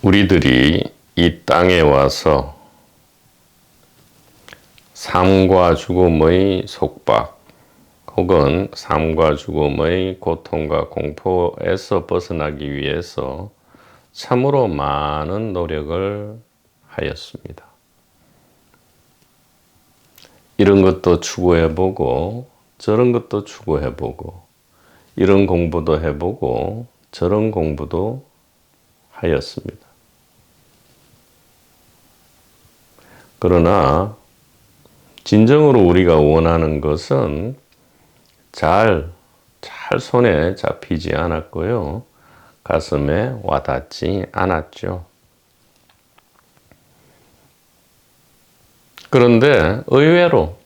우리들이 이 땅에 와서 삶과 죽음의 속박 혹은 삶과 죽음의 고통과 공포에서 벗어나기 위해서 참으로 많은 노력을 하였습니다. 이런 것도 추구해보고 저런 것도 추구해보고 이런 공부도 해보고 저런 공부도 하였습니다. 그러나 진정으로 우리가 원하는 것은 잘 손에 잡히지 않았고요. 가슴에 와닿지 않았죠. 그런데 의외로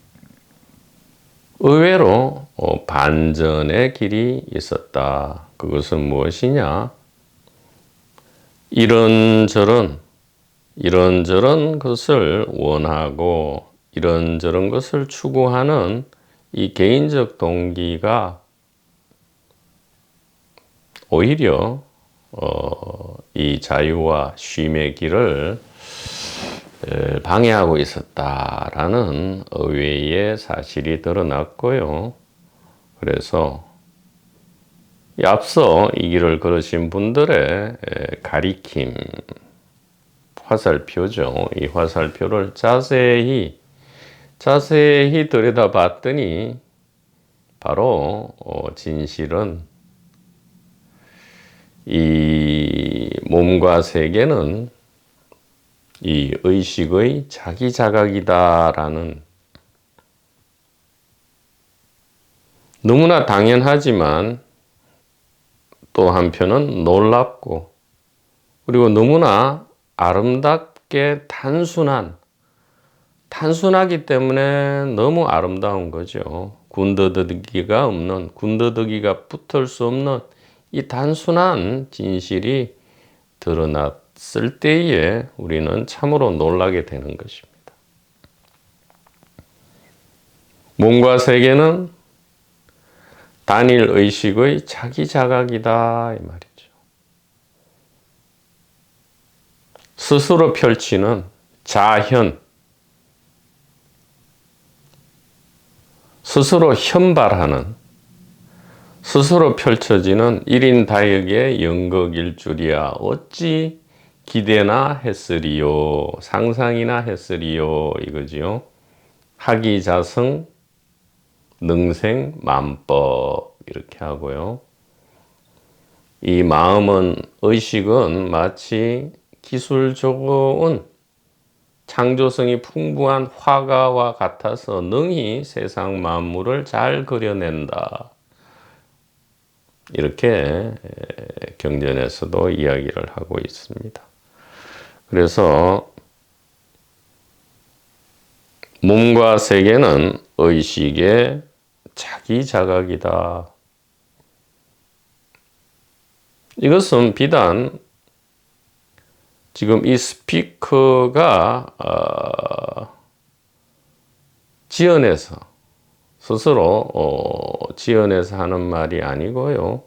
반전의 길이 있었다. 그것은 무엇이냐? 이런저런 것을 원하고 이런저런 것을 추구하는 이 개인적 동기가 오히려 이 자유와 쉼의 길을 방해하고 있었다라는 의외의 사실이 드러났고요. 그래서 앞서 이 길을 걸으신 분들의 가리킴, 화살표죠. 이 화살표를 자세히 들여다봤더니 바로 진실은 이 몸과 세계는 이 의식의 자기 자각이다라는 너무나 당연하지만 또 한편은 놀랍고 그리고 너무나 아름답게 단순하기 때문에 너무 아름다운 거죠. 군더더기가 붙을 수 없는 이 단순한 진실이 드러났을 때에 우리는 참으로 놀라게 되는 것입니다. 몸과 세계는 단일 의식의 자기 자각이다 이 말이죠. 스스로 펼치는 자현, 스스로 현발하는, 스스로 펼쳐지는 일인다역의 연극일 줄이야 어찌 기대나 했으리요, 상상이나 했으리요 이거지요. 하기자성, 능생, 만법 이렇게 하고요. 이 마음은 의식은 마치 기술 좋은 창조성이 풍부한 화가와 같아서 능히 세상 만물을 잘 그려낸다. 이렇게 경전에서도 이야기를 하고 있습니다. 그래서 몸과 세계는 의식의 자기 자각이다. 이것은 비단 지금 이 스피커가 지어내서 스스로 지어내서 하는 말이 아니고요.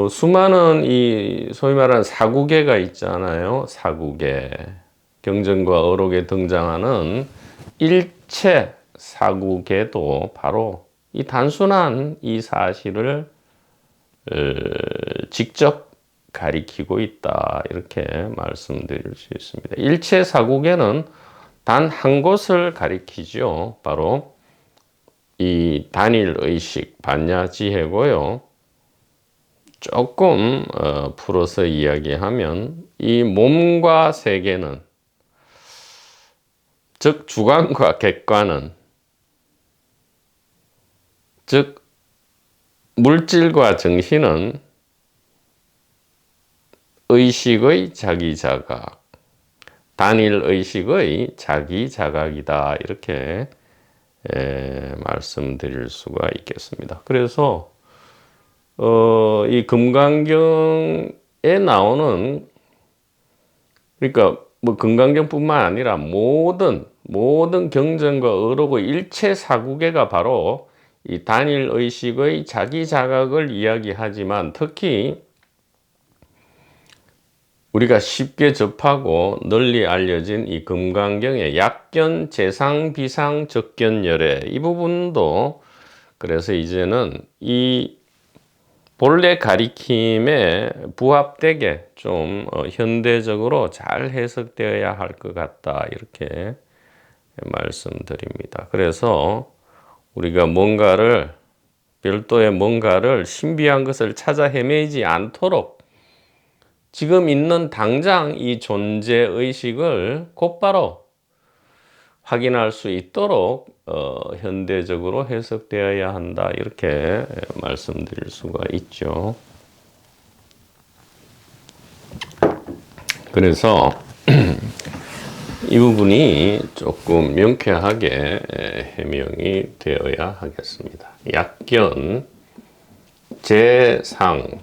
수많은 이 소위 말하는 사구계가 있잖아요. 사구계. 경전과 어록에 등장하는 일체 사구계도 바로 이 단순한 이 사실을 직접 가리키고 있다. 이렇게 말씀드릴 수 있습니다. 일체 사구계는 단 한 곳을 가리키죠. 바로 이 단일 의식, 반야지혜고요. 조금 풀어서 이야기하면 이 몸과 세계는, 즉 주관과 객관은, 즉 물질과 정신은 의식의 자기 자각, 단일 의식의 자기 자각이다. 이렇게 말씀드릴 수가 있겠습니다. 그래서 이 금강경에 나오는, 그러니까 뭐 금강경뿐만 아니라 모든 경전과 어록의 일체 사구계가 바로 이 단일 의식의 자기 자각을 이야기하지만 특히 우리가 쉽게 접하고 널리 알려진 이 금강경의 약견, 재상, 비상, 적견, 열애 이 부분도 그래서 이제는 이 본래 가리킴에 부합되게 좀 현대적으로 잘 해석되어야 할 것 같다 이렇게 말씀드립니다. 그래서 우리가 뭔가를 별도의 뭔가를 신비한 것을 찾아 헤매지 않도록 지금 있는 당장 이 존재 의식을 곧바로 확인할 수 있도록 현대적으로 해석되어야 한다 이렇게 말씀드릴 수가 있죠. 그래서 이 부분이 조금 명쾌하게 해명이 되어야 하겠습니다. 약견, 재상,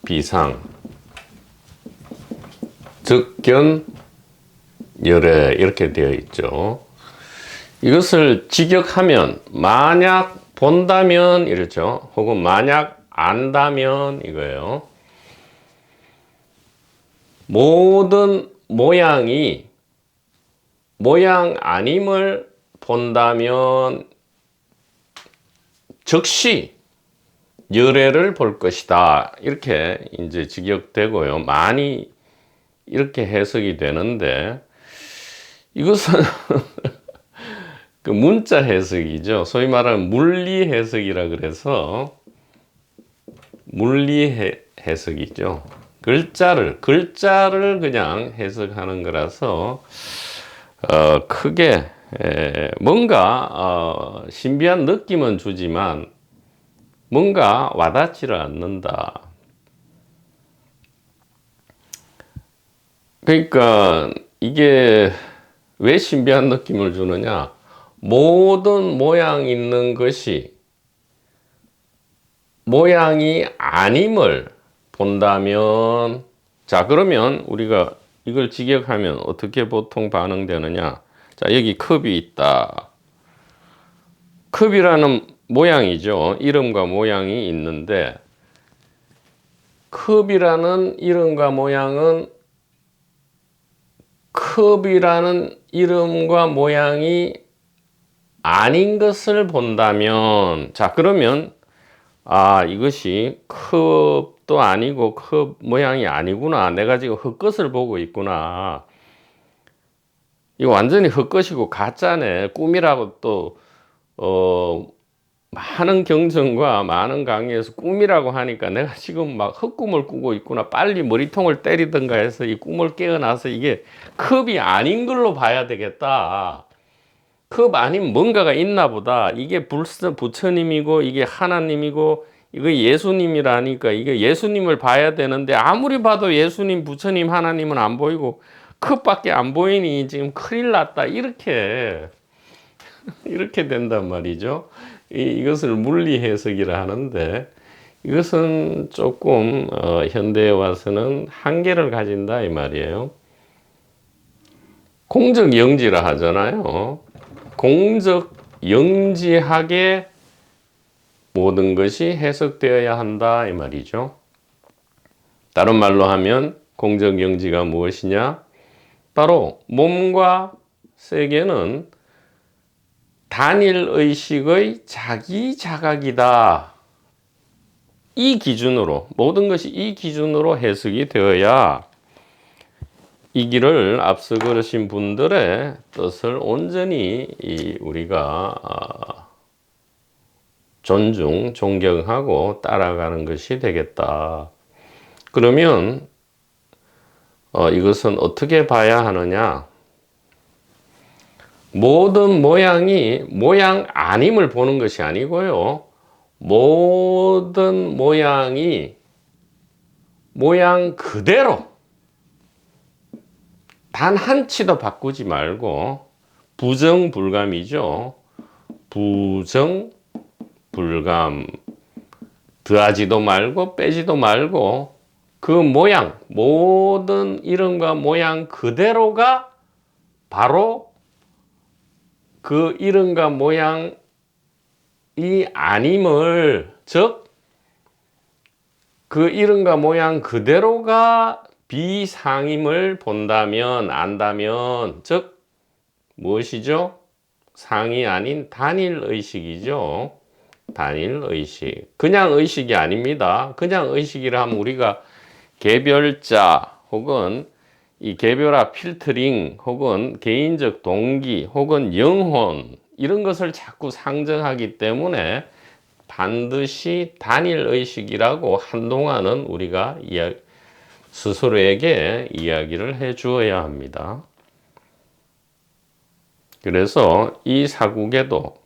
비상, 적견, 열애 이렇게 되어 있죠. 이것을 직역하면 만약 본다면 이렇죠. 혹은 만약 안다면 이거예요. 모든 모양이 모양 아님을 본다면 즉시 열애를 볼 것이다. 이렇게 이제 직역되고요. 많이 이렇게 해석이 되는데 이것은 그 문자 해석이죠. 소위 말하는 물리 해석이라 그래서 물리 해석이죠. 글자를 그냥 해석하는 거라서 크게 뭔가 신비한 느낌은 주지만 뭔가 와닿지를 않는다. 그러니까 이게 왜 신비한 느낌을 주느냐? 모든 모양 있는 것이 모양이 아님을 본다면, 자, 그러면 우리가 이걸 직역하면 어떻게 보통 반응되느냐? 자, 여기 컵이 있다. 컵이라는 모양이죠. 이름과 모양이 있는데, 컵이라는 이름과 모양은 컵이라는 이름과 모양이 아닌 것을 본다면, 자, 그러면, 이것이 컵도 아니고 컵 모양이 아니구나. 내가 지금 헛것을 보고 있구나. 이거 완전히 헛것이고 가짜네. 꿈이라고 또, 많은 경전과 많은 강의에서 꿈이라고 하니까 내가 지금 막 헛꿈을 꾸고 있구나. 빨리 머리통을 때리든가 해서 이 꿈을 깨어나서 이게 컵이 아닌 걸로 봐야 되겠다. 컵 아닌 뭔가가 있나 보다. 이게 부처님이고 이게 하나님이고 이거 예수님이라니까 이게 예수님을 봐야 되는데 아무리 봐도 예수님, 부처님, 하나님은 안 보이고 컵밖에 안 보이니 지금 큰일 났다. 이렇게 된단 말이죠. 이것을 물리 해석이라 하는데 이것은 조금 현대에 와서는 한계를 가진다 이 말이에요. 공적 영지라 하잖아요. 공적 영지하게 모든 것이 해석되어야 한다 이 말이죠. 다른 말로 하면 공적 영지가 무엇이냐? 바로 몸과 세계는 단일 의식의 자기 자각이다. 이 기준으로 모든 것이 이 기준으로 해석이 되어야 이 길을 앞서 걸으신 분들의 뜻을 온전히 우리가 존중, 존경하고 따라가는 것이 되겠다. 그러면 이것은 어떻게 봐야 하느냐? 모든 모양이 모양 아님을 보는 것이 아니고요. 모든 모양이 모양 그대로 단 한 치도 바꾸지 말고 부정불감이죠. 부정불감. 더하지도 말고 빼지도 말고 그 모양, 모든 이름과 모양 그대로가 바로 그 이름과 모양이 아님을, 즉 그 이름과 모양 그대로가 비상임을 본다면, 안다면, 즉 무엇이죠? 상이 아닌 단일의식이죠. 단일의식. 그냥 의식이 아닙니다. 그냥 의식이라 하면 우리가 개별자 혹은 이 개별화 필터링 혹은 개인적 동기 혹은 영혼 이런 것을 자꾸 상정하기 때문에 반드시 단일의식이라고 한동안은 우리가 스스로에게 이야기를 해 주어야 합니다. 그래서 이 사국에도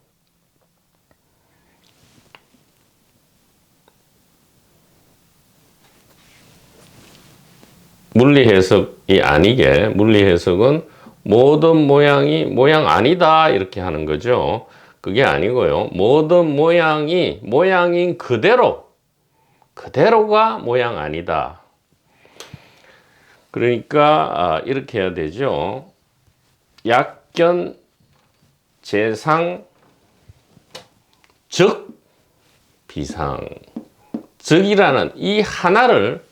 물리 해석이 아니게, 물리 해석은 모든 모양이 모양 아니다 이렇게 하는 거죠. 그게 아니고요. 모든 모양이 모양인 그대로가 모양 아니다. 그러니까 이렇게 해야 되죠. 약견 재상 즉 비상. 즉이라는 이 하나를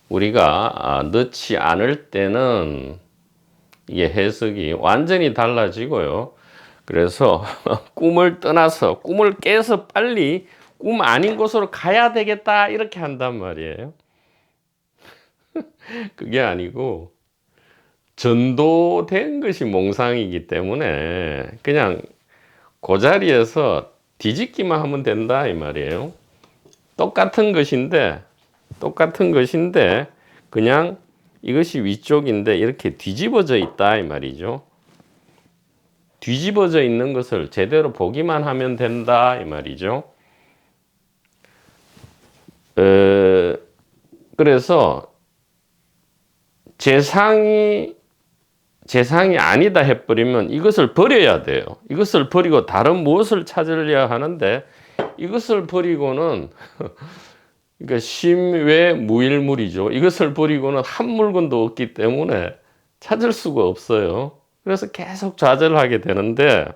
우리가 넣지 않을 때는 이게 해석이 완전히 달라지고요. 그래서 꿈을 떠나서 꿈을 깨서 빨리 꿈 아닌 곳으로 가야 되겠다 이렇게 한단 말이에요. 그게 아니고 전도된 것이 몽상이기 때문에 그냥 그 자리에서 뒤집기만 하면 된다 이 말이에요. 똑같은 것인데 그냥 이것이 위쪽인데 이렇게 뒤집어져 있다 이 말이죠. 뒤집어져 있는 것을 제대로 보기만 하면 된다 이 말이죠. 그래서 재상이 아니다 해버리면 이것을 버려야 돼요. 이것을 버리고 다른 무엇을 찾으려 하는데 이것을 버리고는 그러니까 심외 무일물이죠. 이것을 버리고는 한 물건도 없기 때문에 찾을 수가 없어요. 그래서 계속 좌절하게 되는데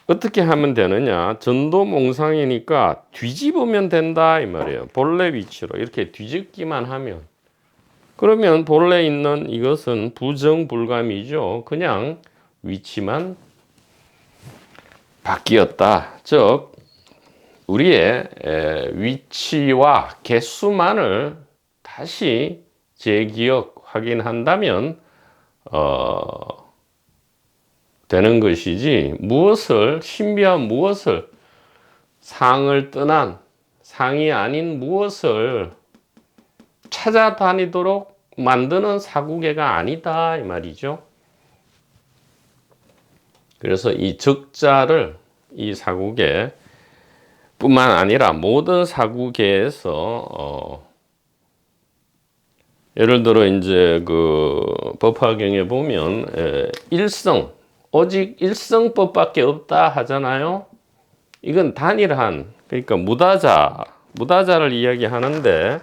어떻게 하면 되느냐? 전도몽상이니까 뒤집으면 된다 이 말이에요. 본래 위치로 이렇게 뒤집기만 하면 그러면 본래 있는 이것은 부정불감이죠. 그냥 위치만 바뀌었다. 즉 우리의 위치와 개수만을 다시 재기억 확인한다면 되는 것이지 신비한 무엇을 상을 떠난 상이 아닌 무엇을 찾아다니도록 만드는 사구계가 아니다 이 말이죠. 그래서 이 적자를 이 사구계 뿐만 아니라 모든 사구계에서 예를 들어 이제 그 법화경에 보면 오직 일성법밖에 없다 하잖아요. 이건 단일한 그러니까 무다자를 이야기하는데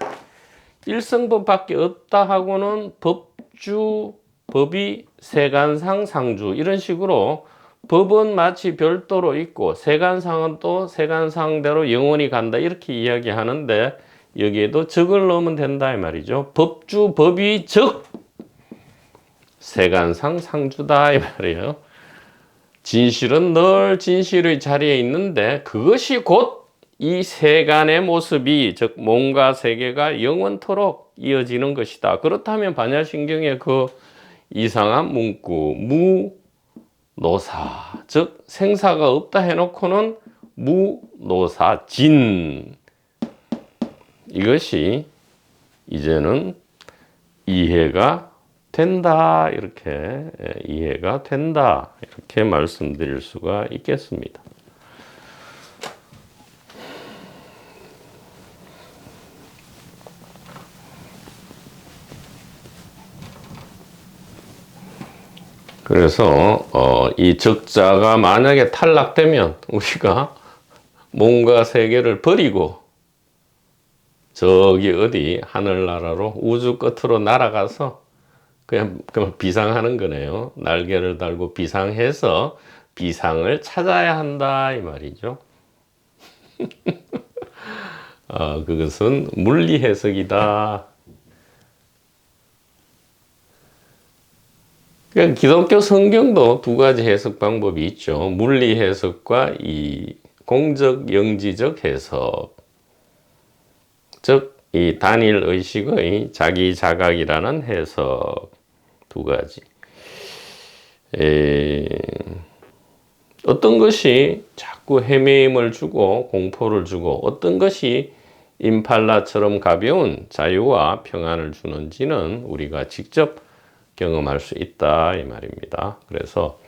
일성법밖에 없다 하고는 법주, 법이 세간상, 상주 이런 식으로 법은 마치 별도로 있고 세간상은 또 세간상대로 영원히 간다 이렇게 이야기하는데 여기에도 적을 넣으면 된다 이 말이죠. 법주, 법이 적, 세간상, 상주다 이 말이에요. 진실은 늘 진실의 자리에 있는데 그것이 곧 이 세간의 모습이 즉 몸과 세계가 영원토록 이어지는 것이다. 그렇다면 반야신경의 그 이상한 문구 무노사 즉 생사가 없다 해놓고는 무노사진 이것이 이제는 이해가 된다 이렇게 이해가 된다 이렇게 말씀드릴 수가 있겠습니다. 그래서 이 적자가 만약에 탈락되면 우리가 몸과 세계를 버리고 저기 어디 하늘나라로 우주 끝으로 날아가서 그냥 비상하는 거네요. 날개를 달고 비상해서 비상을 찾아야 한다 이 말이죠. 그것은 물리 해석이다. 그러니까 기독교 성경도 두 가지 해석 방법이 있죠. 물리 해석과 이 공적 영지적 해석. 즉, 이 단일 의식의 자기 자각이라는 해석 두 가지. 어떤 것이 자꾸 헤매임을 주고 공포를 주고 어떤 것이 임팔라처럼 가벼운 자유와 평안을 주는지는 우리가 직접 경험할 수 있다 이 말입니다. 그래서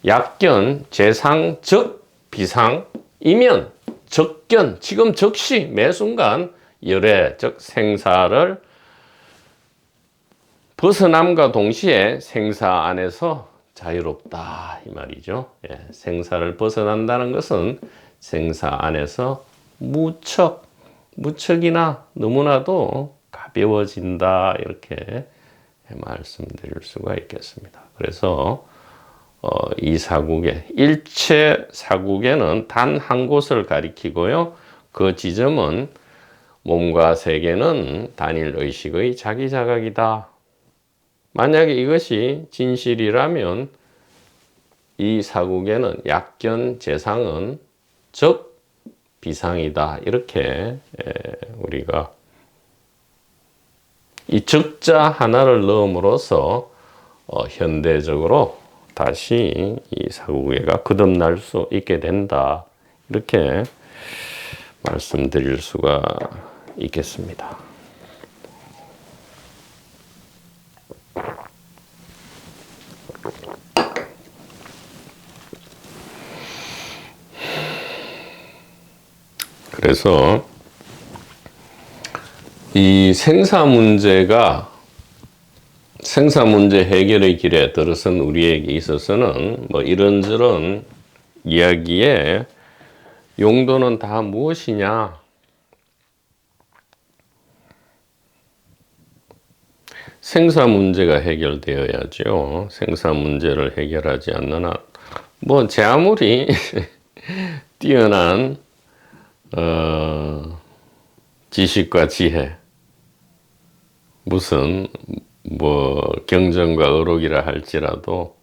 약견, 재상, 적, 비상, 이면, 적견, 지금 즉시 매 순간 열애, 즉 생사를 벗어남과 동시에 생사 안에서 자유롭다 이 말이죠. 예, 생사를 벗어난다는 것은 생사 안에서 무척이나 너무나도 가벼워진다 이렇게 말씀드릴 수가 있겠습니다. 그래서 이 사국에 일체 사국에는 단 한 곳을 가리키고요. 그 지점은 몸과 세계는 단일 의식의 자기 자각이다. 만약에 이것이 진실이라면 이 사국에는 약견 재상은 적 비상이다. 이렇게 우리가 이 적자 하나를 넣음으로써 현대적으로 다시 이 사국예가 거듭날 수 있게 된다. 이렇게 말씀드릴 수가 있겠습니다. 그래서 이 생사 문제 해결의 길에 들어선 우리에게 있어서는 뭐 이런저런 이야기의 용도는 다 무엇이냐? 생사 문제가 해결되어야죠. 생사 문제를 해결하지 않는 한, 뭐 제 아무리 뛰어난 지식과 지혜, 무슨 뭐 경전과 의록이라 할지라도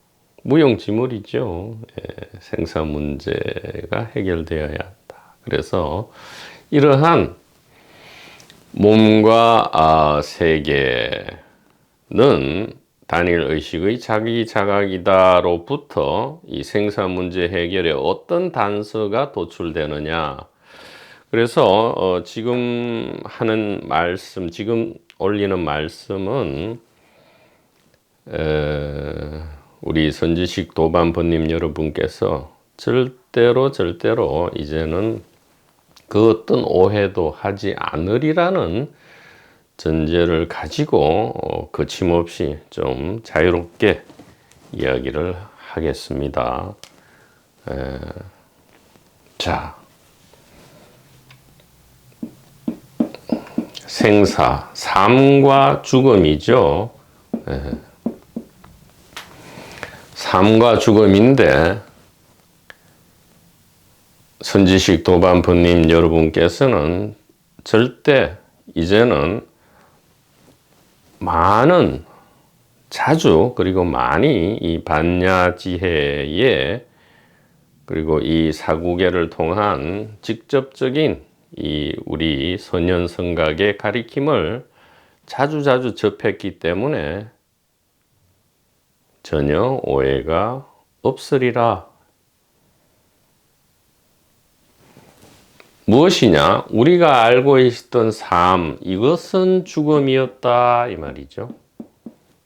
무용지물이죠. 생사 문제가 해결되어야 한다. 그래서 이러한 몸과 세계는 단일 의식의 자기 자각이다로부터 이 생사 문제 해결에 어떤 단서가 도출되느냐. 그래서 지금 하는 말씀, 지금 올리는 말씀은 우리 선지식 도반번님 여러분께서 절대로 이제는 그 어떤 오해도 하지 않으리라는 전제를 가지고 거침없이 좀 자유롭게 이야기를 하겠습니다. 자, 생사, 삶과 죽음이죠. 삶과 죽음인데 선지식 도반프님 여러분께서는 절대 이제는 자주 그리고 많이 이 반야지혜에 그리고 이 사구계를 통한 직접적인 이 우리 선현성각의 가리킴을 자주 접했기 때문에 전혀 오해가 없으리라. 무엇이냐? 우리가 알고 있었던 삶, 이것은 죽음이었다 이 말이죠.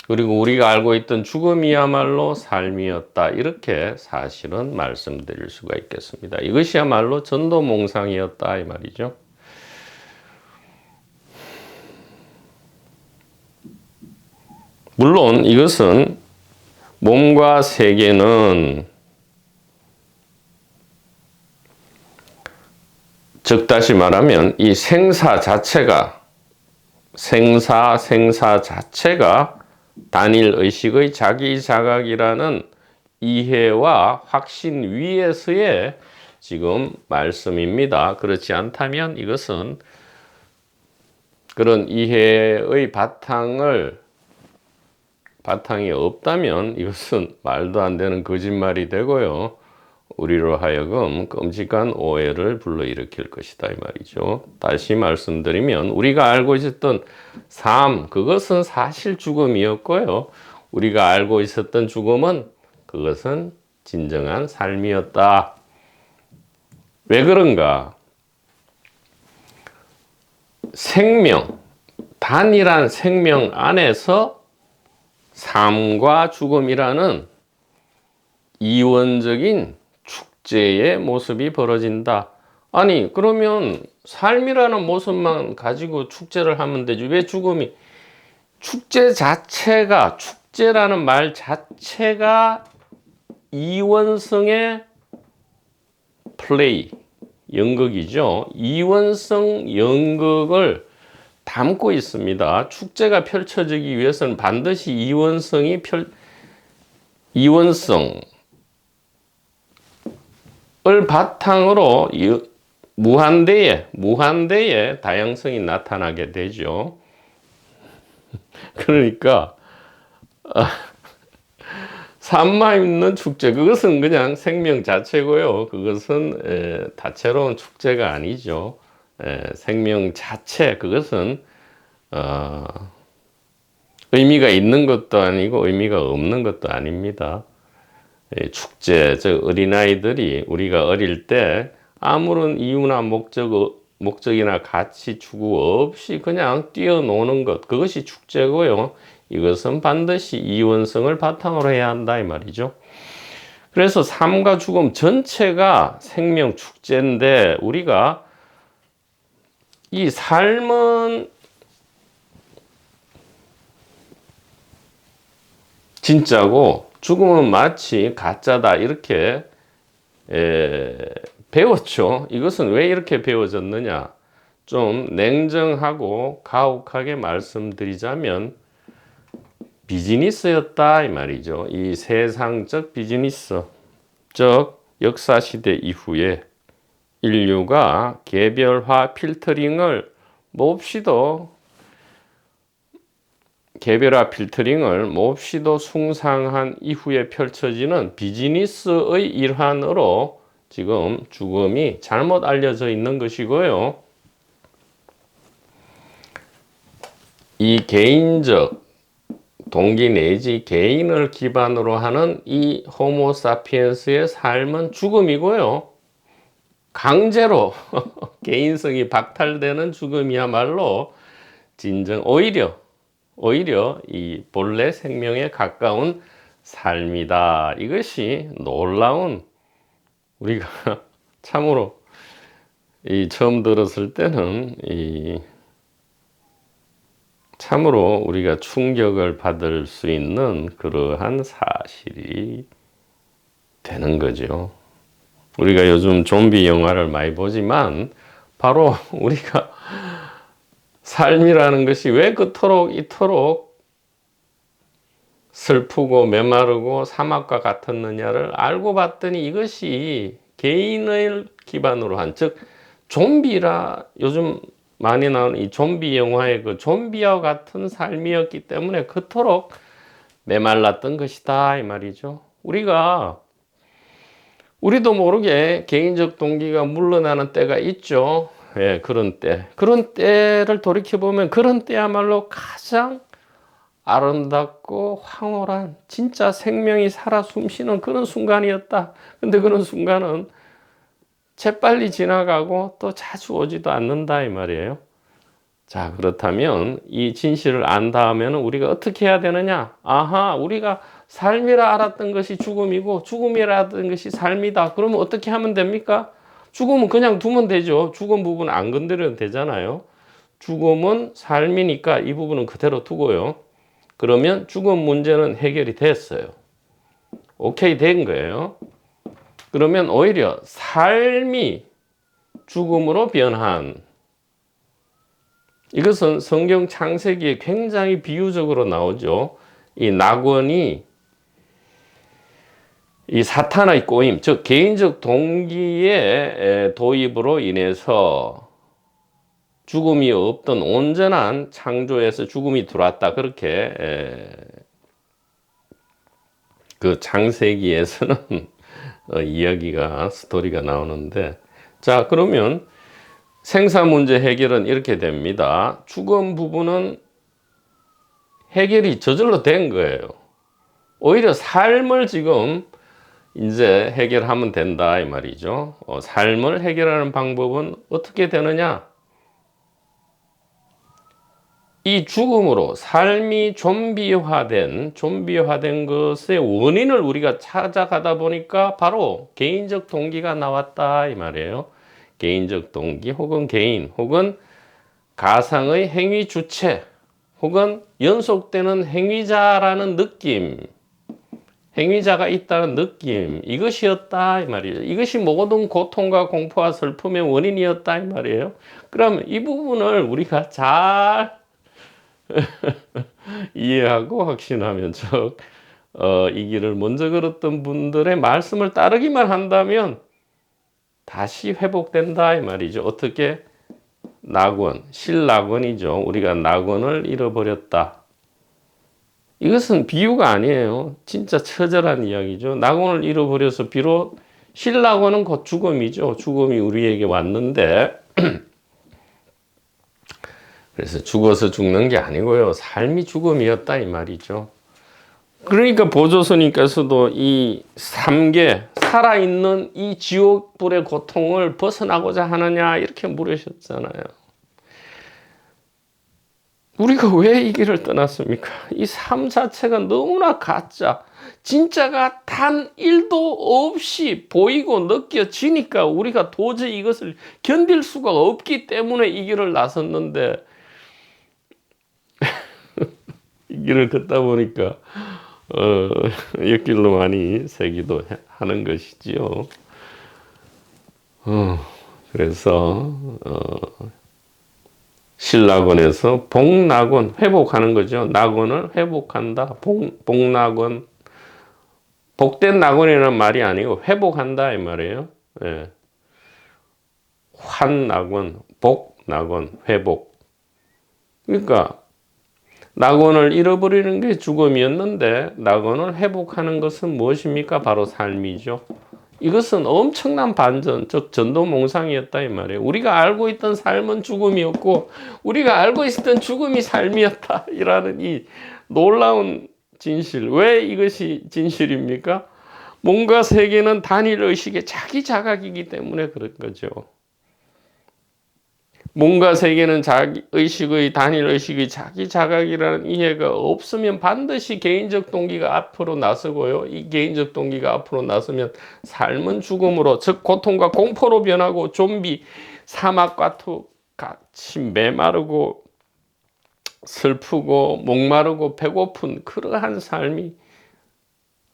그리고 우리가 알고 있던 죽음이야말로 삶이었다. 이렇게 사실은 말씀드릴 수가 있겠습니다. 이것이야말로 전도몽상이었다 이 말이죠. 물론 이것은 몸과 세계는 즉 다시 말하면 이 생사 자체가 단일 의식의 자기 자각이라는 이해와 확신 위에서의 지금 말씀입니다. 그렇지 않다면 이것은 그런 이해의 바탕을 바탕이 없다면 이것은 말도 안 되는 거짓말이 되고요. 우리로 하여금 끔찍한 오해를 불러일으킬 것이다 이 말이죠. 다시 말씀드리면 우리가 알고 있었던 삶, 그것은 사실 죽음이었고요. 우리가 알고 있었던 죽음은 그것은 진정한 삶이었다. 왜 그런가? 생명, 단일한 생명 안에서 삶과 죽음이라는 이원적인 축제의 모습이 벌어진다. 아니, 그러면 삶이라는 모습만 가지고 축제를 하면 되지. 왜 죽음이? 축제 자체가, 축제라는 말 자체가 이원성의 플레이, 연극이죠. 이원성 연극을 담고 있습니다. 축제가 펼쳐지기 위해서는 반드시 이원성을 바탕으로 무한대의 다양성이 나타나게 되죠. 그러니까 삶만 있는 축제, 그것은 그냥 생명 자체고요. 그것은 다채로운 축제가 아니죠. 생명 자체, 그것은 의미가 있는 것도 아니고 의미가 없는 것도 아닙니다. 축제, 즉 어린아이들이 우리가 어릴 때 아무런 이유나 목적이나 가치 추구 없이 그냥 뛰어노는 것, 그것이 축제고요. 이것은 반드시 이원성을 바탕으로 해야 한다 이 말이죠. 그래서 삶과 죽음 전체가 생명 축제인데, 우리가 이 삶은 진짜고 죽음은 마치 가짜다, 이렇게 배웠죠. 이것은 왜 이렇게 배워졌느냐? 좀 냉정하고 가혹하게 말씀드리자면 비즈니스였다 이 말이죠. 이 세상적 비즈니스, 즉 역사시대 이후에 인류가 개별화 필터링을 몹시도 숭상한 이후에 펼쳐지는 비즈니스의 일환으로 지금 죽음이 잘못 알려져 있는 것이고요. 이 개인적 동기 내지 개인을 기반으로 하는 이 호모사피엔스의 삶은 죽음이고요. 강제로 개인성이 박탈되는 죽음이야말로 오히려 이 본래 생명에 가까운 삶이다. 이것이 놀라운, 우리가 참으로 처음 들었을 때는 참으로 우리가 충격을 받을 수 있는 그러한 사실이 되는 거죠. 우리가 요즘 좀비 영화를 많이 보지만 바로 우리가 삶이라는 것이 왜 이토록 슬프고 메마르고 사막과 같았느냐를 알고 봤더니 이것이 개인을 기반으로 한, 즉 좀비라 요즘 많이 나오는 이 좀비 영화의 그 좀비와 같은 삶이었기 때문에 그토록 메말랐던 것이다 이 말이죠. 우리도 모르게 개인적 동기가 물러나는 때가 있죠. 그런 때를 돌이켜보면 그런 때야말로 가장 아름답고 황홀한, 진짜 생명이 살아 숨쉬는 그런 순간이었다. 근데 그런 순간은 재빨리 지나가고 또 자주 오지도 않는다 이 말이에요. 자, 그렇다면 이 진실을 안 다음에는 우리가 어떻게 해야 되느냐? 우리가 삶이라 알았던 것이 죽음이고 죽음이라 알았던 것이 삶이다. 그러면 어떻게 하면 됩니까? 죽음은 그냥 두면 되죠. 죽음 부분 안 건드려도 되잖아요. 죽음은 삶이니까 이 부분은 그대로 두고요. 그러면 죽음 문제는 해결이 됐어요. 오케이 된 거예요. 그러면 오히려 삶이 죽음으로 변한, 이것은 성경 창세기에 굉장히 비유적으로 나오죠. 이 낙원이 이 사탄의 꼬임, 즉 개인적 동기의 도입으로 인해서 죽음이 없던 온전한 창조에서 죽음이 들어왔다, 그렇게 그 창세기에서는 이야기가 스토리가 나오는데, 자 그러면 생사 문제 해결은 이렇게 됩니다. 죽음 부분은 해결이 저절로 된 거예요. 오히려 삶을 지금 이제 해결하면 된다 이 말이죠. 삶을 해결하는 방법은 어떻게 되느냐? 이 죽음으로 삶이 좀비화된 것의 원인을 우리가 찾아가다 보니까 바로 개인적 동기가 나왔다 이 말이에요. 개인적 동기 혹은 개인 혹은 가상의 행위 주체 혹은 연속되는 행위자라는 느낌, 행위자가 있다는 느낌, 이것이었다 이 말이에요. 이것이 모든 고통과 공포와 슬픔의 원인이었다 이 말이에요. 그럼 이 부분을 우리가 잘 이해하고 확신하면 이 길을 먼저 걸었던 분들의 말씀을 따르기만 한다면 다시 회복된다 이 말이죠. 어떻게? 낙원, 실낙원이죠. 우리가 낙원을 잃어버렸다. 이것은 비유가 아니에요. 진짜 처절한 이야기죠. 낙원을 잃어버려서 비록 실낙원은 곧 죽음이죠. 죽음이 우리에게 왔는데 그래서 죽어서 죽는 게 아니고요. 삶이 죽음이었다 이 말이죠. 그러니까 보조스님께서도 이 3계 살아있는 이 지옥불의 고통을 벗어나고자 하느냐 이렇게 물으셨잖아요. 우리가 왜 이 길을 떠났습니까? 이 삶 자체가 너무나 가짜, 진짜가 단 1도 없이 보이고 느껴지니까 우리가 도저히 이것을 견딜 수가 없기 때문에 이 길을 나섰는데 이 길을 걷다 보니까 옆길로 많이 새기도 하는 것이지요. 그래서 신낙원에서 복낙원, 회복하는 거죠. 낙원을 회복한다. 복낙원. 복된 낙원이라는 말이 아니고 회복한다 이 말이에요. 예. 환낙원, 복낙원, 회복. 그러니까 낙원을 잃어버리는 게 죽음이었는데 낙원을 회복하는 것은 무엇입니까? 바로 삶이죠. 이것은 엄청난 반전, 즉 전도몽상이었다 이 말이에요. 우리가 알고 있던 삶은 죽음이었고 우리가 알고 있었던 죽음이 삶이었다 이라는 이 놀라운 진실. 왜 이것이 진실입니까? 몸과 세계는 단일 의식의 자기 자각이기 때문에 그런 거죠. 몸과 세계는 자기 의식의 단일 의식의 자기 자각이라는 이해가 없으면 반드시 개인적 동기가 앞으로 나서고요. 이 개인적 동기가 앞으로 나서면 삶은 죽음으로, 즉 고통과 공포로 변하고 좀비 사막과 같이 메마르고 슬프고 목마르고 배고픈 그러한 삶이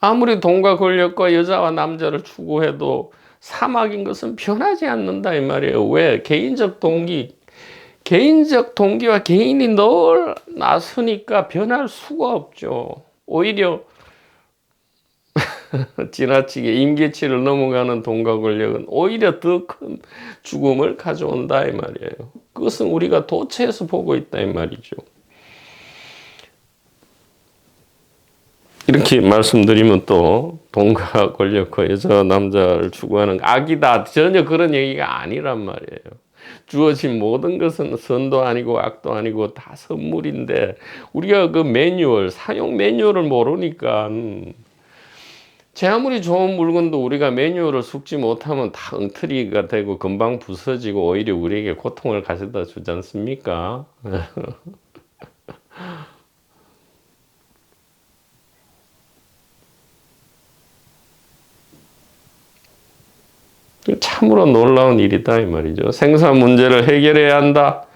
아무리 돈과 권력과 여자와 남자를 추구해도 사막인 것은 변하지 않는다 이 말이에요. 왜? 개인적 동기와 개인이 늘 나서니까 변할 수가 없죠. 오히려 지나치게 임계치를 넘어가는 돈과 권력은 오히려 더 큰 죽음을 가져온다 이 말이에요. 그것은 우리가 도처에서 보고 있다 이 말이죠. 이렇게 말씀드리면 또 돈과 권력과 여자 남자를 추구하는 악이다 전혀 그런 얘기가 아니란 말이에요. 주어진 모든 것은 선도 아니고 악도 아니고 다 선물인데 우리가 그 매뉴얼 사용 매뉴얼을 모르니까 제 아무리 좋은 물건도 우리가 매뉴얼을 숙지 못하면 다 엉터리가 되고 금방 부서지고 오히려 우리에게 고통을 가져다 주지 않습니까? 참으로 놀라운 일이다 이 말이죠. 생사 문제를 해결해야 한다.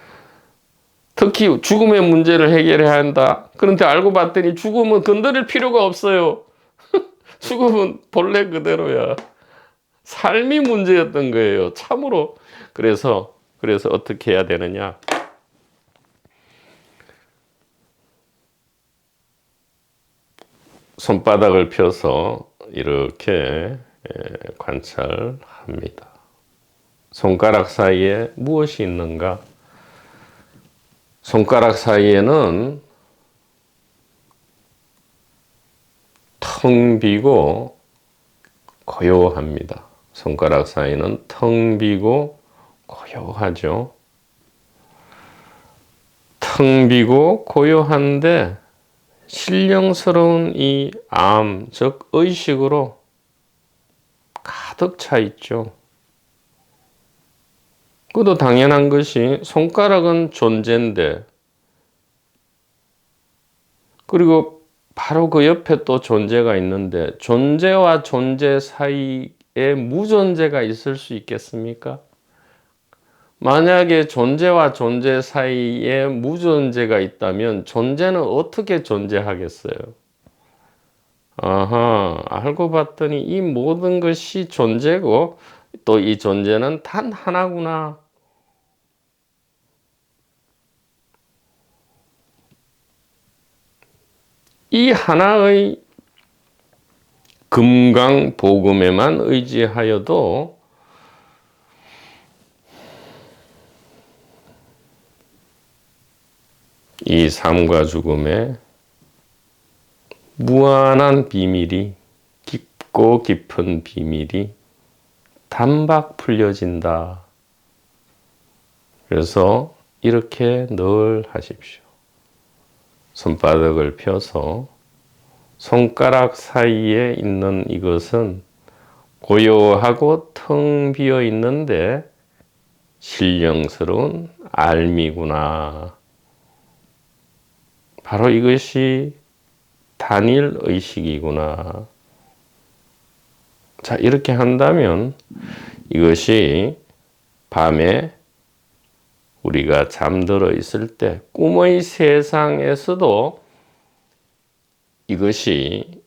특히 죽음의 문제를 해결해야 한다. 그런데 알고 봤더니 죽음은 건드릴 필요가 없어요. 죽음은 본래 그대로야. 삶이 문제였던 거예요. 참으로. 그래서 어떻게 해야 되느냐? 손바닥을 펴서 이렇게 관찰합니다. 손가락 사이에 무엇이 있는가? 손가락 사이에는 텅 비고 고요합니다. 손가락 사이는 텅 비고 고요하죠. 텅 비고 고요한데 신령스러운 이 암, 즉 의식으로 가득 차 있죠. 그것도 당연한 것이 손가락은 존재인데, 그리고 바로 그 옆에 또 존재가 있는데, 존재와 존재 사이에 무존재가 있을 수 있겠습니까? 만약에 존재와 존재 사이에 무존재가 있다면 존재는 어떻게 존재하겠어요? 아하, 알고 봤더니 이 모든 것이 존재고 또 이 존재는 단 하나구나. 이 하나의 금강복음에만 의지하여도 이 삶과 죽음의 무한한 비밀이, 깊고 깊은 비밀이 단박 풀려진다. 그래서 이렇게 늘 하십시오. 손바닥을 펴서 손가락 사이에 있는 이것은 고요하고 텅 비어 있는데 신령스러운 알미구나. 바로 이것이 단일 의식이구나. 자, 이렇게 한다면 이것이 밤에 우리가 잠들어 있을 때 꿈의 세상에서도 이것이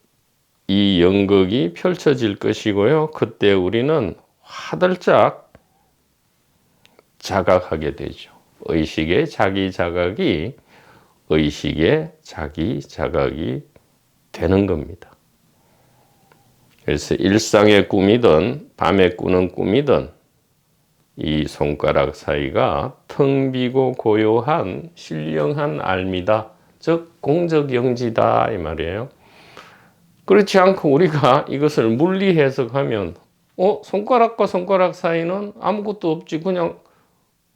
이 연극이 펼쳐질 것이고요. 그때 우리는 화들짝 자각하게 되죠. 의식의 자기 자각이 의식의 자기 자각이 되는 겁니다. 그래서 일상의 꿈이든 밤에 꾸는 꿈이든 이 손가락 사이가 텅 비고 고요한 신령한 알미다. 즉 공적영지다 이 말이에요. 그렇지 않고 우리가 이것을 물리 해석하면 손가락과 손가락 사이는 아무것도 없지, 그냥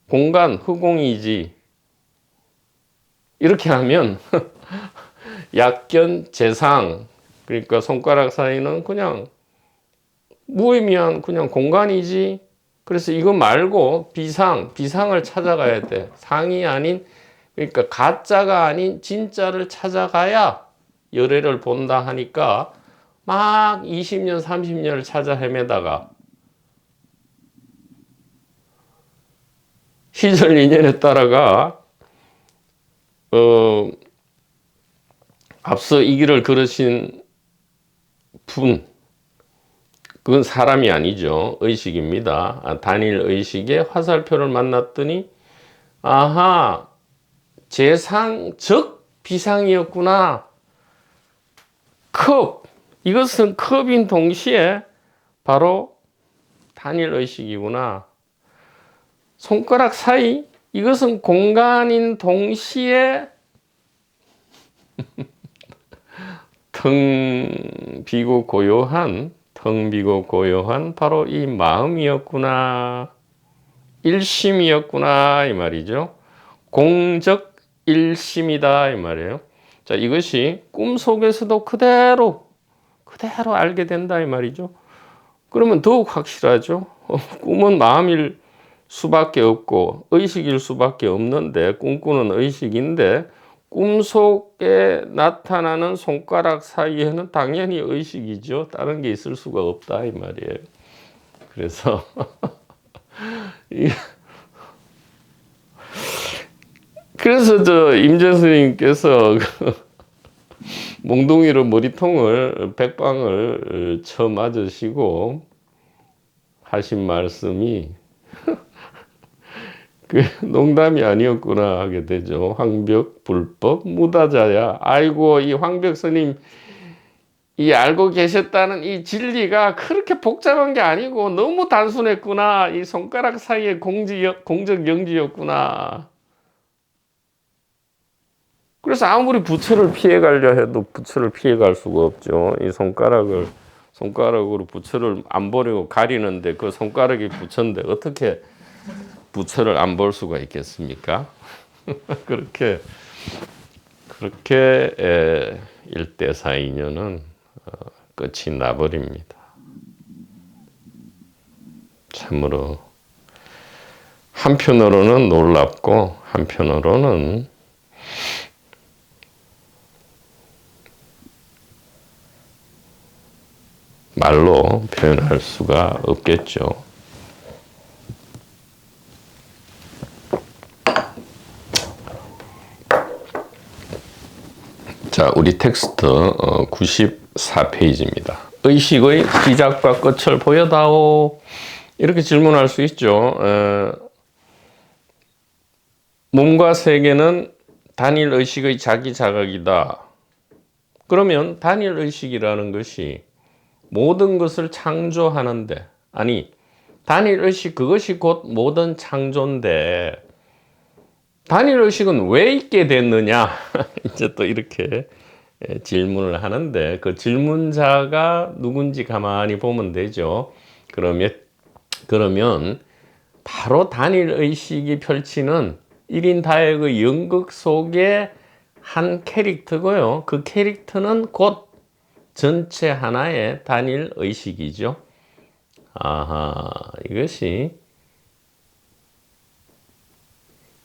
공간, 허공이지. 이렇게 하면 약견 재상, 그러니까 손가락 사이는 그냥 무의미한 그냥 공간이지. 그래서 이거 말고 비상을 찾아가야 돼. 상이 아닌, 그러니까 가짜가 아닌 진짜를 찾아가야 열애를 본다 하니까 막 20년, 30년을 찾아 헤매다가 시절 인연에 따라가 앞서 이 길을 걸으신 분, 그건 사람이 아니죠. 의식입니다. 단일 의식의 화살표를 만났더니 아하, 재상 즉 비상이었구나. 컵, 이것은 컵인 동시에 바로 단일 의식이구나. 손가락 사이, 이것은 공간인 동시에 텅 비고 고요한 바로 이 마음이었구나. 일심이었구나 이 말이죠. 공적 일심이다 이 말이에요. 자, 이것이 꿈 속에서도 그대로 알게 된다 이 말이죠. 그러면 더욱 확실하죠. 꿈은 마음일 수밖에 없고 의식일 수밖에 없는데, 꿈꾸는 의식인데 꿈속에 나타나는 손가락 사이에는 당연히 의식이죠. 다른 게 있을 수가 없다 이 말이에요. 그래서 그래서 저 임재 스님께서 몽둥이로 머리통을 백방을 쳐 맞으시고 하신 말씀이 그 농담이 아니었구나 하게 되죠. 황벽 불법 무다자야. 아이고, 이 황벽 스님 이 알고 계셨다는 이 진리가 그렇게 복잡한 게 아니고 너무 단순했구나. 이 손가락 사이의 공적 영지였구나. 그래서 아무리 부처를 피해 가려 해도 부처를 피해 갈 수가 없죠. 이 손가락으로 부처를 안 보려고 가리는데 그 손가락이 부처인데 어떻게 부처를 안 볼 수가 있겠습니까? 그렇게 일대사 인연은 끝이 나버립니다. 참으로 한편으로는 놀랍고 한편으로는 말로 표현할 수가 없겠죠. 자, 우리 텍스트 94페이지입니다. 의식의 시작과 끝을 보여다오. 이렇게 질문할 수 있죠. 몸과 세계는 단일 의식의 자기 자각이다. 그러면 단일 의식이라는 것이 모든 것을 창조하는데, 아니, 단일 의식 그것이 곧 모든 창조인데 단일 의식은 왜 있게 됐느냐? 이제 또 이렇게 질문을 하는데 그 질문자가 누군지 가만히 보면 되죠. 그러면 바로 단일 의식이 펼치는 1인 다액의 연극 속의 한 캐릭터고요. 그 캐릭터는 곧 전체 하나의 단일 의식이죠. 아하, 이것이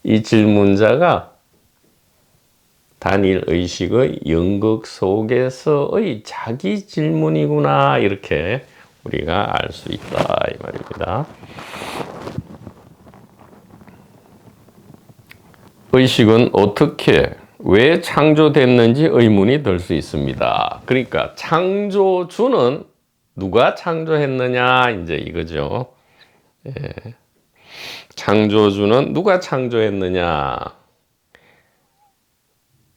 이 질문자가 단일 의식의 연극 속에서의 자기 질문이구나, 이렇게 우리가 알 수 있다 이 말입니다. 의식은 어떻게 왜 창조됐는지 의문이 들 수 있습니다. 그러니까 창조주는 누가 창조했느냐 이제 이거죠. 예. 창조주는 누가 창조했느냐?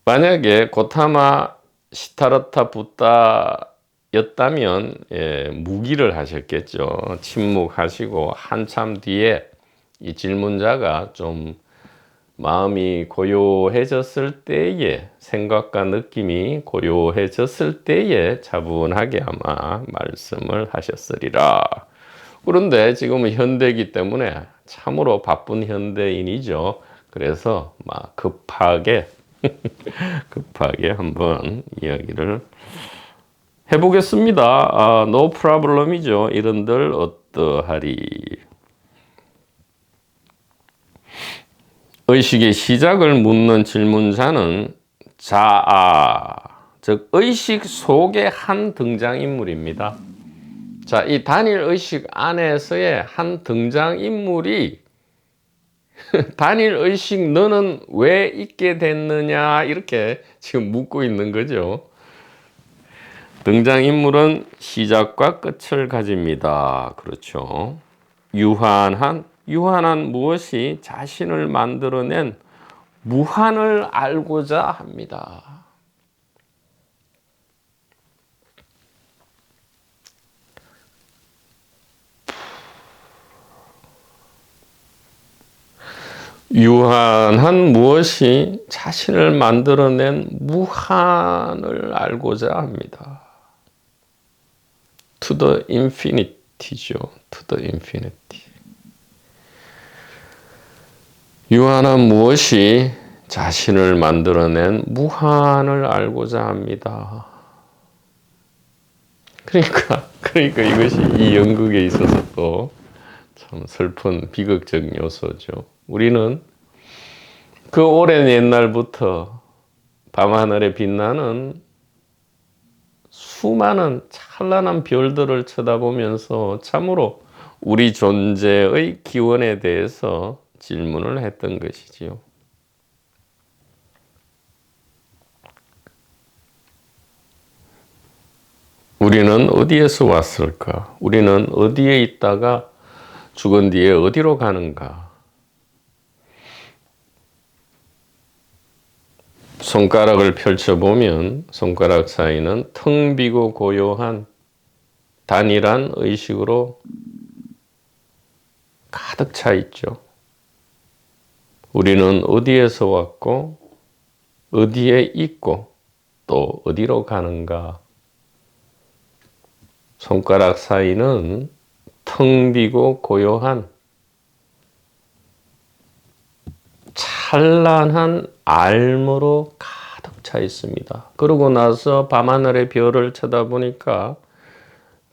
만약에 고타마 시타르타 붓다였다면 무기를 하셨겠죠. 침묵하시고 한참 뒤에 이 질문자가 좀 마음이 고요해졌을 때에, 생각과 느낌이 고요해졌을 때에 차분하게 아마 말씀을 하셨으리라. 그런데 지금은 현대이기 때문에 참으로 바쁜 현대인이죠. 그래서 막 급하게 한번 이야기를 해보겠습니다. no problem이죠. 이런들 어떠하리. 의식의 시작을 묻는 질문자는 자아, 즉 의식 속의 한 등장인물입니다. 자, 이 단일 의식 안에서의 한 등장인물이 단일 의식 너는 왜 있게 됐느냐 이렇게 지금 묻고 있는 거죠. 등장인물은 시작과 끝을 가집니다. 그렇죠. 유한한 무엇이 자신을 만들어낸 무한을 알고자 합니다. 유한한 무엇이 자신을 만들어낸 무한을 알고자 합니다. To the infinity죠. To the infinity. 유한한 무엇이 자신을 만들어낸 무한을 알고자 합니다. 그러니까 이것이 이 연극에 있어서 또 참 슬픈 비극적 요소죠. 우리는 그 오랜 옛날부터 밤하늘에 빛나는 수많은 찬란한 별들을 쳐다보면서 참으로 우리 존재의 기원에 대해서 질문을 했던 것이지요. 우리는 어디에서 왔을까? 우리는 어디에 있다가 죽은 뒤에 어디로 가는가? 손가락을 펼쳐보면 손가락 사이는 텅 비고 고요한 단일한 의식으로 가득 차 있죠. 우리는 어디에서 왔고 어디에 있고 또 어디로 가는가? 손가락 사이는 텅 비고 고요한 찬란한 알무로 가득 차 있습니다. 그러고 나서 밤하늘의 별을 쳐다보니까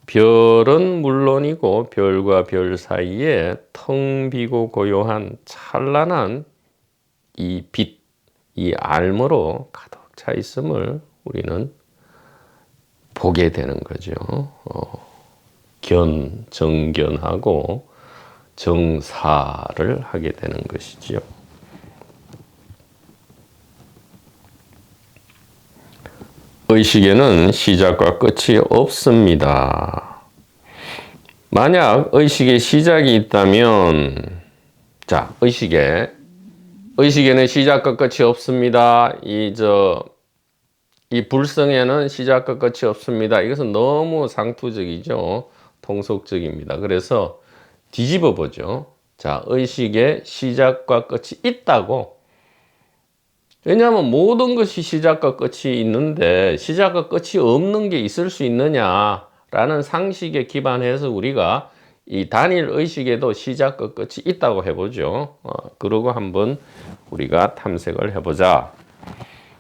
별은 물론이고 별과 별 사이에 텅 비고 고요한 찬란한 이 빛, 이 알무로 가득 차 있음을 우리는 보게 되는 거죠. 정견하고 정사를 하게 되는 것이지요. 의식에는 시작과 끝이 없습니다. 만약 의식에 시작이 있다면, 자, 의식에는 시작과 끝이 없습니다. 이 불성에는 시작과 끝이 없습니다. 이것은 너무 상투적이죠. 통속적입니다. 그래서 뒤집어 보죠. 자, 의식에 시작과 끝이 있다고. 왜냐하면 모든 것이 시작과 끝이 있는데 시작과 끝이 없는 게 있을 수 있느냐라는 상식에 기반해서 우리가 이 단일 의식에도 시작과 끝이 있다고 해보죠. 그러고 한번 우리가 탐색을 해보자.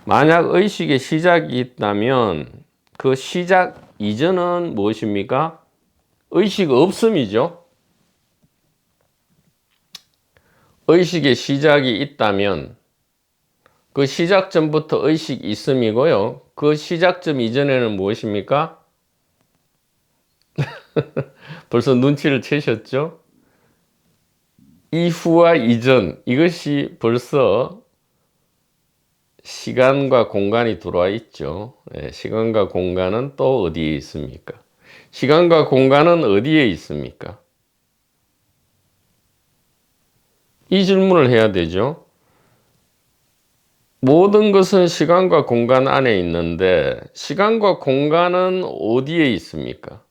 만약 의식에 시작이 있다면 그 시작 이전은 무엇입니까? 의식 없음이죠. 의식에 시작이 있다면 그 시작점부터 의식 있음이고요. 그 시작점 이전에는 무엇입니까? 벌써 눈치를 채셨죠? 이후와 이전, 이것이 벌써 시간과 공간이 들어와 있죠. 시간과 공간은 또 어디에 있습니까? 시간과 공간은 어디에 있습니까? 이 질문을 해야 되죠. 모든 것은 시간과 공간 안에 있는데 시간과 공간은 어디에 있습니까?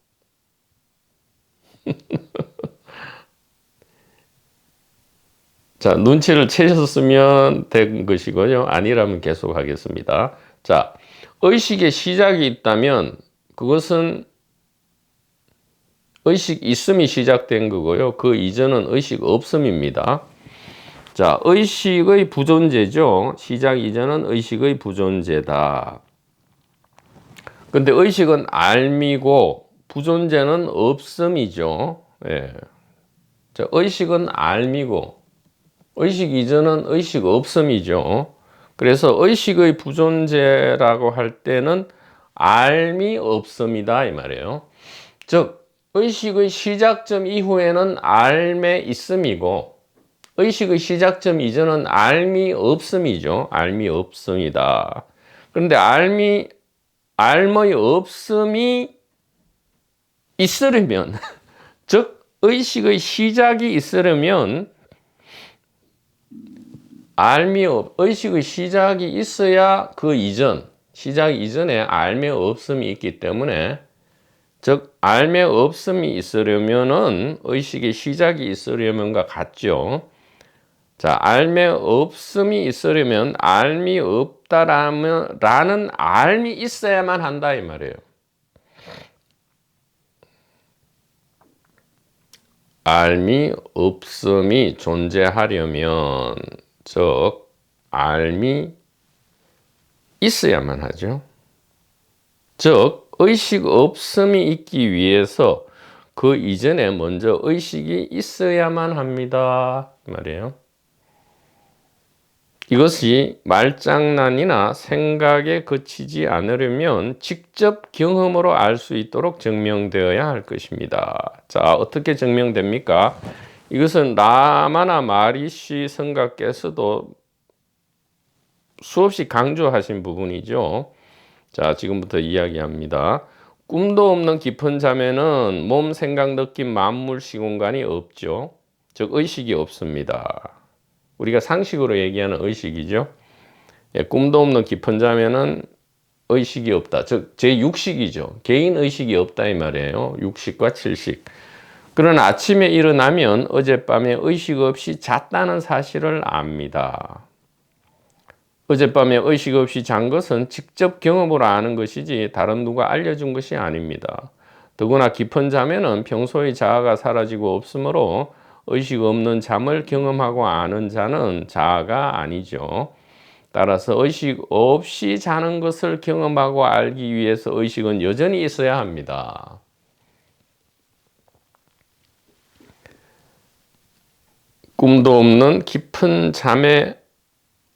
자, 눈치를 채셨으면 된 것이고요. 아니라면 계속 하겠습니다. 자, 의식의 시작이 있다면 그것은 의식 있음이 시작된 거고요. 그 이전은 의식 없음입니다. 자, 의식의 부존재죠. 시작 이전은 의식의 부존재다. 근데 의식은 알미고 부존재는 없음이죠. 예. 자, 의식은 알미고 의식 이전은 의식 없음이죠. 그래서 의식의 부존재라고 할 때는 알미 없음이다 이 말이에요. 즉 의식의 시작점 이후에는 알매 있음이고 의식의 시작점 이전은 알미 없음이죠. 알미 없음이다. 그런데 알미 알의 없음이 있으려면 즉 의식의 시작이 있으려면 의식의 시작이 있어야 그 이전 시작 이전에 알매 없음이 있기 때문에 즉 알매 없음이 있으려면은 의식의 시작이 있으려면과 같죠. 자, 알매 없음이 있으려면 알미 없다라는 알미 있어야만 한다 이 말이에요. 알미 없음이 존재하려면 즉 알미 있어야만 하죠. 즉 의식 없음이 있기 위해서 그 이전에 먼저 의식이 있어야만 합니다 이 말이에요. 이것이 말장난이나 생각에 그치지 않으려면 직접 경험으로 알 수 있도록 증명되어야 할 것입니다. 자, 어떻게 증명됩니까? 이것은 라마나 마리시 성가께서도 수없이 강조하신 부분이죠. 자, 지금부터 이야기합니다. 꿈도 없는 깊은 잠에는 몸, 생각, 느낌, 만물, 시공간이 없죠. 즉 의식이 없습니다. 우리가 상식으로 얘기하는 의식이죠. 꿈도 없는 깊은 잠에는 의식이 없다. 즉 제6식이죠. 개인 의식이 없다 이 말이에요. 육식과 칠식. 그러나 아침에 일어나면 어젯밤에 의식 없이 잤다는 사실을 압니다. 어젯밤에 의식 없이 잔 것은 직접 경험으로 아는 것이지 다른 누가 알려준 것이 아닙니다. 더구나 깊은 잠에는 평소의 자아가 사라지고 없으므로 의식 없는 잠을 경험하고 아는 자는 자아가 아니죠. 따라서 의식 없이 자는 것을 경험하고 알기 위해서 의식은 여전히 있어야 합니다. 꿈도 없는 깊은 잠에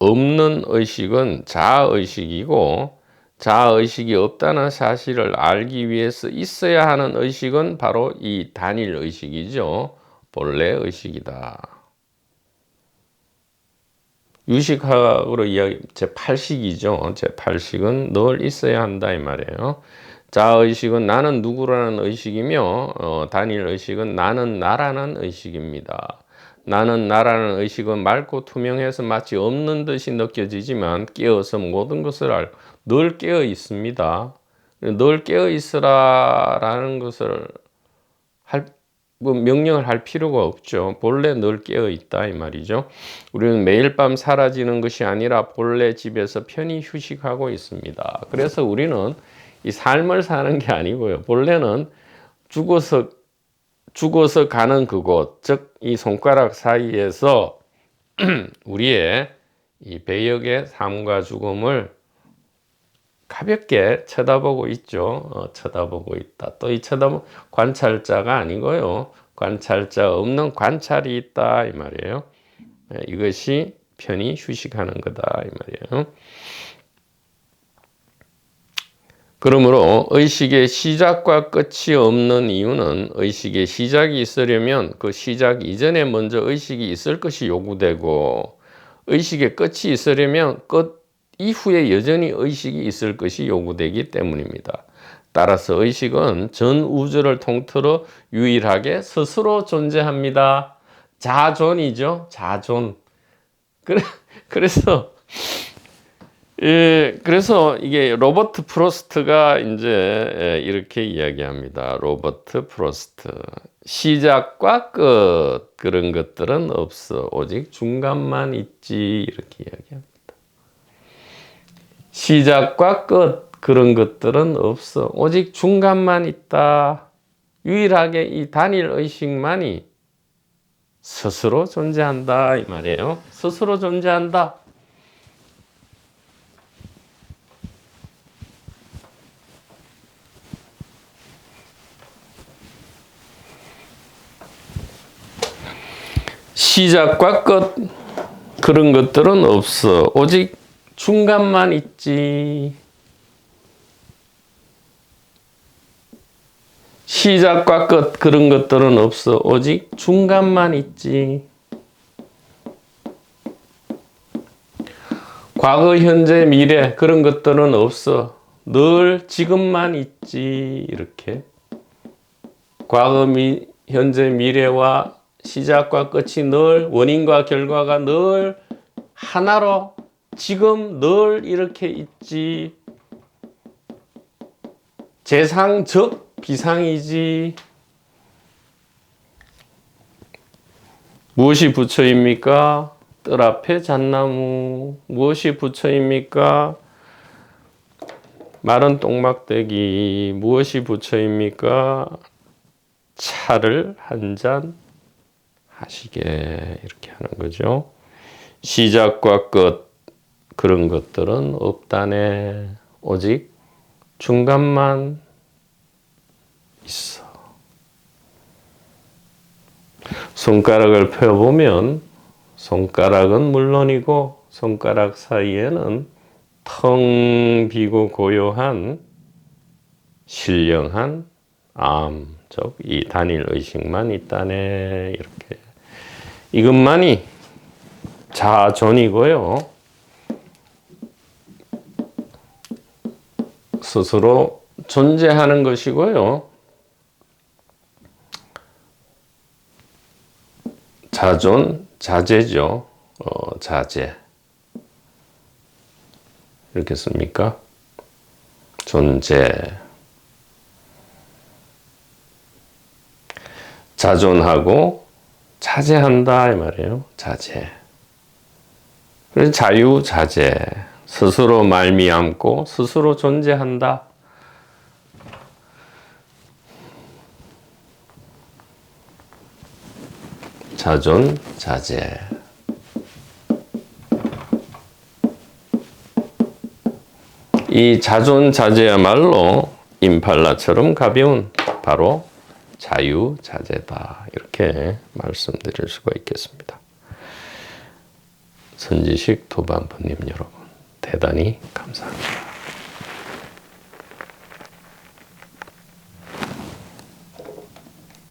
없는 의식은 자아의식이고, 자아의식이 없다는 사실을 알기 위해서 있어야 하는 의식은 바로 이 단일의식이죠. 본래 의식이다. 유식학으로 이야기, 제8식이죠. 제8식은 늘 있어야 한다 이 말이에요. 자아의식은 나는 누구라는 의식이며, 단일의식은 나는 나라는 의식입니다. 나는 나라는 의식은 맑고 투명해서 마치 없는 듯이 느껴지지만 깨어서 모든 것을 알고 늘 깨어 있습니다. 늘 깨어 있으라라는 것을 명령을 할 필요가 없죠. 본래 늘 깨어 있다 이 말이죠. 우리는 매일 밤 사라지는 것이 아니라 본래 집에서 편히 휴식하고 있습니다. 그래서 우리는 이 삶을 사는 게 아니고요. 본래는 죽어서 가는 그곳, 즉 이 손가락 사이에서 우리의 이 배역의 삶과 죽음을 가볍게 쳐다보고 있죠. 쳐다보고 있다. 또 이 관찰자가 아니고요. 관찰자 없는 관찰이 있다 이 말이에요. 이것이 편히 휴식하는 거다 이 말이에요. 그러므로 의식의 시작과 끝이 없는 이유는 의식의 시작이 있으려면 그 시작 이전에 먼저 의식이 있을 것이 요구되고, 의식의 끝이 있으려면 끝 이후에 여전히 의식이 있을 것이 요구되기 때문입니다. 따라서 의식은 전 우주를 통틀어 유일하게 스스로 존재합니다. 자존이죠. 자존. 그래서 이게 로버트 프로스트가 이제 이렇게 이야기합니다. 로버트 프로스트. 시작과 끝 그런 것들은 없어. 오직 중간만 있지. 이렇게 이야기합니다. 시작과 끝 그런 것들은 없어. 오직 중간만 있다. 유일하게 이 단일 의식만이 스스로 존재한다 이 말이에요. 스스로 존재한다. 시작과 끝 그런 것들은 없어. 오직 중간만 있지. 시작과 끝 그런 것들은 없어. 오직 중간만 있지. 과거, 현재, 미래 그런 것들은 없어. 늘 지금만 있지. 이렇게 과거, 현재, 미래와 시작과 끝이 늘 원인과 결과가 늘 하나로 지금 늘 이렇게 있지. 재상적 비상이지. 무엇이 부처입니까? 뜰 앞에 잣나무. 무엇이 부처입니까? 마른 똥막대기. 무엇이 부처입니까? 차를 한 잔 하시게. 이렇게 하는 거죠. 시작과 끝 그런 것들은 없다네. 오직 중간만 있어. 손가락을 펴보면 손가락은 물론이고 손가락 사이에는 텅 비고 고요한 신령한 암, 즉 이 단일 의식만 있다네. 이렇게 이것만이 자존이고요. 스스로 존재하는 것이고요. 자존, 자재죠. 자재. 이렇게 씁니까? 존재. 자존하고 자제한다 이 말이에요. 자제. 그래서 자유자재, 스스로 말미암고 스스로 존재한다. 자존자재. 이 자존자재야말로 임팔라처럼 가벼운 바로 자유자재다. 이렇게 말씀드릴 수가 있겠습니다. 선지식 도반부님 여러분, 대단히 감사합니다.